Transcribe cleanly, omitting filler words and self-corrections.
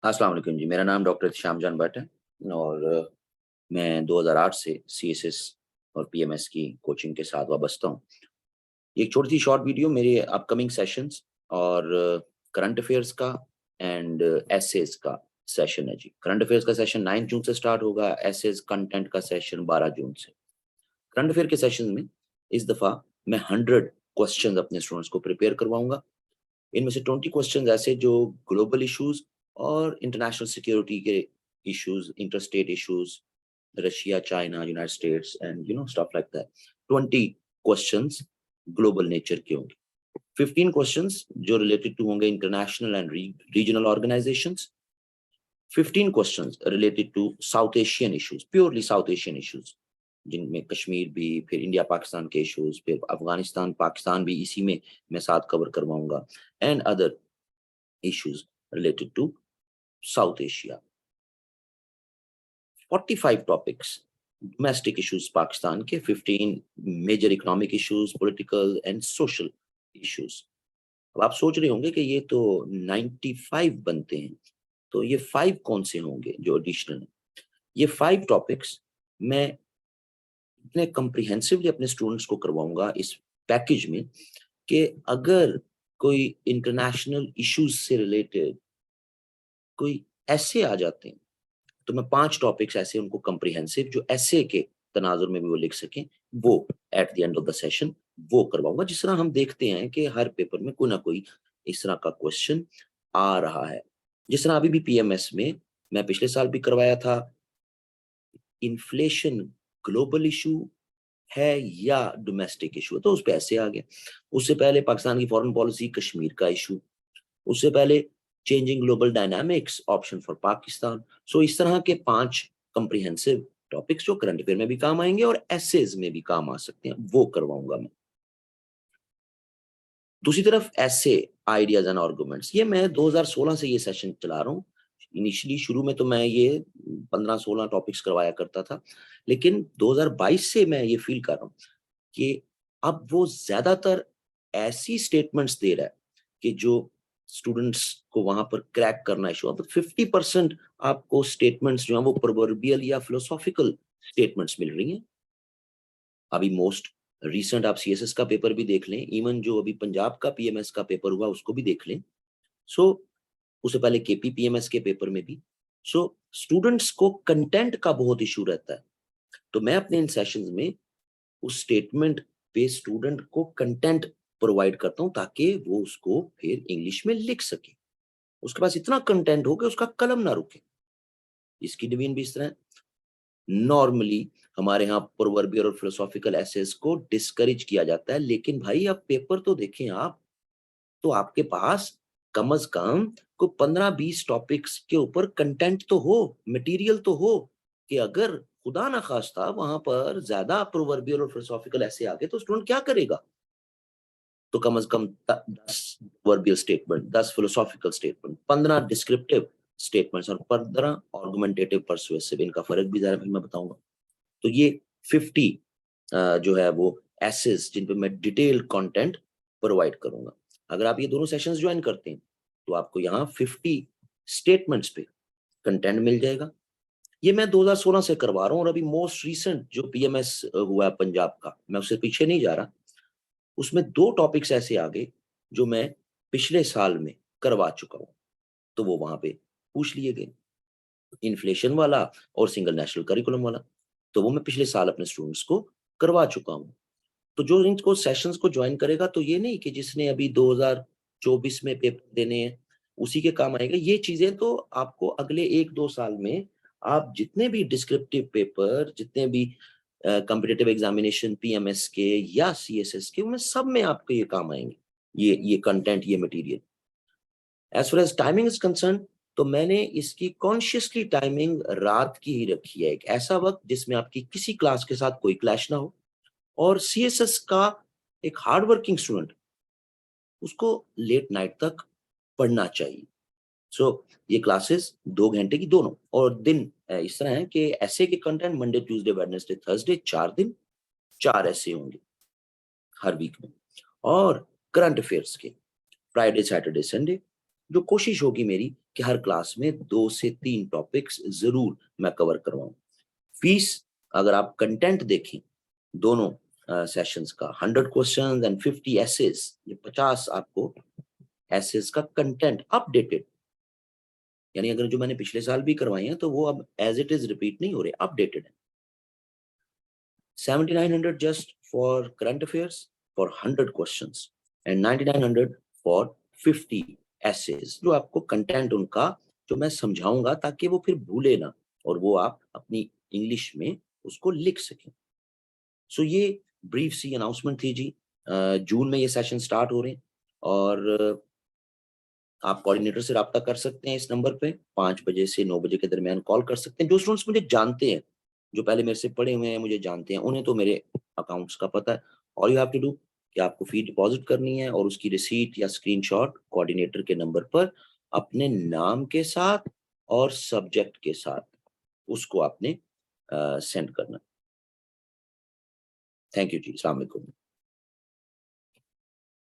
अस्सलाम वालेकुम जी, मेरा नाम डॉक्टर श्यामजान भट्ट है और मैं 2008 से सीएसएस और पीएमएस की कोचिंग के साथ वाबस्ता हूँ। एक छोटी सी शॉर्ट वीडियो मेरे अपकमिंग सेशंस और करंट अफेयर्स का एंड एसेज का सेशन है जी। करंट अफेयर्स का सेशन 9 जून से स्टार्ट होगा, एसेज कंटेंट का सेशन 12 जून से। करंट अफेयर के सेशन में इस दफ़ा मैं 100 क्वेश्चंस अपने स्टूडेंट्स को प्रिपेयर करवाऊँगा। इनमें से 20 क्वेश्चंस ऐसे जो ग्लोबल इश्यूज और इंटरनेशनल सिक्योरिटी के issues, interstate issues, Russia, China, United States and stuff like that. 20 questions global nature के होंगे। 15 क्वेश्चंस जो रिलेटेड टू होंगे international and regional organisations. 15 questions related to South Asian issues, purely South Asian issues, जिनमें कश्मीर भी, फिर India Pakistan के issues, फिर अफगानिस्तान पाकिस्तान भी इसी में मैं साथ कवर करवाऊंगा and other issues related to South Asia. 45 topics, domestic issues Pakistan के, 15 major economic issues, political and social issues. अब आप सोच रहे होंगे कि ये तो 95 बनते हैं, तो ये 5 कौन से होंगे जो एडिशनल हैं? ये 5 टॉपिक्स मैं इतने कम्प्रिहेंसिवली अपने स्टूडेंट्स को करवाऊंगा इस पैकेज में कि अगर कोई इंटरनेशनल इश्यूज से रिलेटेड कोई ऐसे आ जाते हैं तो मैं 5 टॉपिक्स ऐसे उनको कम्प्रिहेंसिव जो ऐसे के तनाजुर में भी वो लिख सकें, वो at the end of the session वो करवाऊँगा। जिस तरह हम देखते हैं कि हर पेपर में कोई ना कोई इस तरह का क्वेश्चन आ रहा है। जिस तरह अभी भी पीएमएस में मैं पिछले साल भी करवाया था, इन्फ्लेशन ग्लोबल इश्यू है या डोमेस्टिक इश्यू है, तो उस पे ऐसे आ गया। उससे पहले पाकिस्तान की फॉरेन पॉलिसी कश्मीर का इश्यू, उससे पहले changing global dynamics option for Pakistan. So इस तरह के 5 कॉम्प्रिहेंसिव टॉपिक्स जो करंट अफेयर में भी काम आएंगे और एसेज में भी काम आ सकते हैं, वो करवाऊंगा मैं। दूसरी तरफ ऐसे आइडियाज एंड आर्गुमेंट्स, ये मैं 2016 से ये सेशन चला रहा हूँ। इनिशियली शुरू में तो मैं ये 15-16 टॉपिक्स करवाया करता था, लेकिन 2022 से मैं ये फील कर रहा हूँ कि अब वो ज्यादातर ऐसी स्टेटमेंट्स दे रहा है कि जो स्टूडेंट्स को वहां पर क्रैक करना है। अब 50% आपको स्टेटमेंट्स जो है वो प्रोवर्बियल या फिलोसॉफिकल स्टेटमेंट्स मिल रही हैं। अभी मोस्ट रीसेंट आप सीएसएस का पेपर भी देख लें, इवन जो अभी पंजाब का पीएमएस का पेपर हुआ उसको भी देख लें। सो उससे पहले केपी पीएमएस के पेपर में भी। सो स्टूडेंट्स को कंटेंट का बहुत इशू रहता है, तो मैं अपने इन सेशंस में उस स्टेटमेंट पे स्टूडेंट को कंटेंट प्रोवाइड करता हूं ताकि वो उसको फिर इंग्लिश में लिख सके। उसके पास इतना कंटेंट हो कि उसका कलम ना रुके। इसकी डिवीजन भी इस तरह है। नॉर्मली हमारे यहाँ प्रोवर्बियल और फिलोसॉफिकल एसेस को डिस्करेज किया जाता है, लेकिन भाई अब पेपर तो देखें आप, तो आपके पास कम से कम को 15-20 टॉपिक्स के ऊपर कंटेंट तो हो, मटेरियल तो हो, कि अगर खुदा ना खास्ता वहां पर ज्यादा प्रोवर्बियल और फिलोसॉफिकल ऐसे आ गए तो स्टूडेंट क्या करेगा? तो कम से कम 10 verbal statement, 10 philosophical statement, 15 descriptive statements और 15 आर्गुमेंटेटिव परसुएसिव, इनका फर्क भी जरा फिर मैं बताऊंगा। तो ये 50 जो है वो एसेस जिन पे मैं डिटेल कंटेंट प्रोवाइड करूंगा। अगर आप ये दोनों सेशंस ज्वाइन करते हैं तो आपको यहाँ 50 स्टेटमेंट्स पे कंटेंट मिल जाएगा। ये मैं 2016 से करवा रहा हूँ और अभी मोस्ट रीसेंट जो पीएमएस हुआ है पंजाब का, मैं उससे पीछे नहीं जा रहा, उसमें 2 टॉपिक्स ऐसे आ गए जो मैं पिछले साल में करवा चुका हूँ, तो वो वहां पे पूछ लिए गए। इन्फ्लेशन वाला और सिंगल नेशनल करिकुलम वाला, तो वो मैं पिछले साल अपने स्टूडेंट्स को करवा चुका हूँ। तो जो इनको सेशंस को ज्वाइन करेगा, तो ये नहीं कि जिसने अभी 2024 में पेपर देने हैं उसी के काम आएगा। ये चीजें तो आपको अगले 1-2 साल में आप जितने भी डिस्क्रिप्टिव पेपर, जितने भी कॉम्पिटिटिव एग्जामिनेशन पीएमएस के या सीएसएस के, उनमें सब में आपको ये काम आएंगे, ये कंटेंट, ये material. As far as timing is concern, तो मैंने इसकी कॉन्शियसली टाइमिंग रात की ही रखी है, एक ऐसा वक्त जिसमें आपकी किसी क्लास के साथ कोई क्लैश ना हो। और सीएसएस का एक हार्ड वर्किंग स्टूडेंट, उसको लेट नाइट तक पढ़ना चाहिए। सो ये क्लासेस 2 घंटे की दोनों, और दिन इस तरह है कि ऐसे के content Monday Tuesday Wednesday Thursday 4 दिन, 4 ऐसे होंगे हर वीक में। और करंट अफेयर्स के फ्राइडे सैटरडे संडे, जो कोशिश होगी मेरी कि हर क्लास में 2 से 3 टॉपिक्स ज़रूर मैं कवर करवाऊँ। फीस अगर आप कंटेंट देखें दोनों सेशंस का 100 क्वेश्चंस एंड 50 एसेज, ये 50 आपको एसेज का कंटेंट अपडेटेड, यानी अगर जो मैंने पिछले साल भी करवाए हैं तो वो अब एज इट इज रिपीट नहीं हो रहे, अपडेटेड है। 7900 just for current affairs for 100 questions and 9900 for 50 essays, जो आपको कंटेंट उनका जो मैं समझाऊंगा ताकि वो फिर भूले ना और वो आप अपनी इंग्लिश में उसको लिख सकें। सो ये ब्रीफ सी अनाउंसमेंट थी जी। जून में ये सेशन स्टार्ट हो रहे हैं और आप कोऑर्डिनेटर से राब्ता कर सकते हैं इस नंबर पे 5 बजे से 9 बजे के दरमियान कॉल कर सकते हैं। जो स्टूडेंट्स मुझे जानते हैं, जो पहले मेरे से पढ़े हुए हैं, मुझे जानते हैं, उन्हें तो मेरे अकाउंट्स का पता है। All you have to do कि आपको फी डिपॉज़िट करनी है और उसकी रिसीट या स्क्रीनशॉट कोऑर्डिनेटर के नंबर पर अपने नाम के साथ और सब्जेक्ट के साथ उसको आपने सेंड करना। थैंक यू जी, अस्सलाम वालेकुम।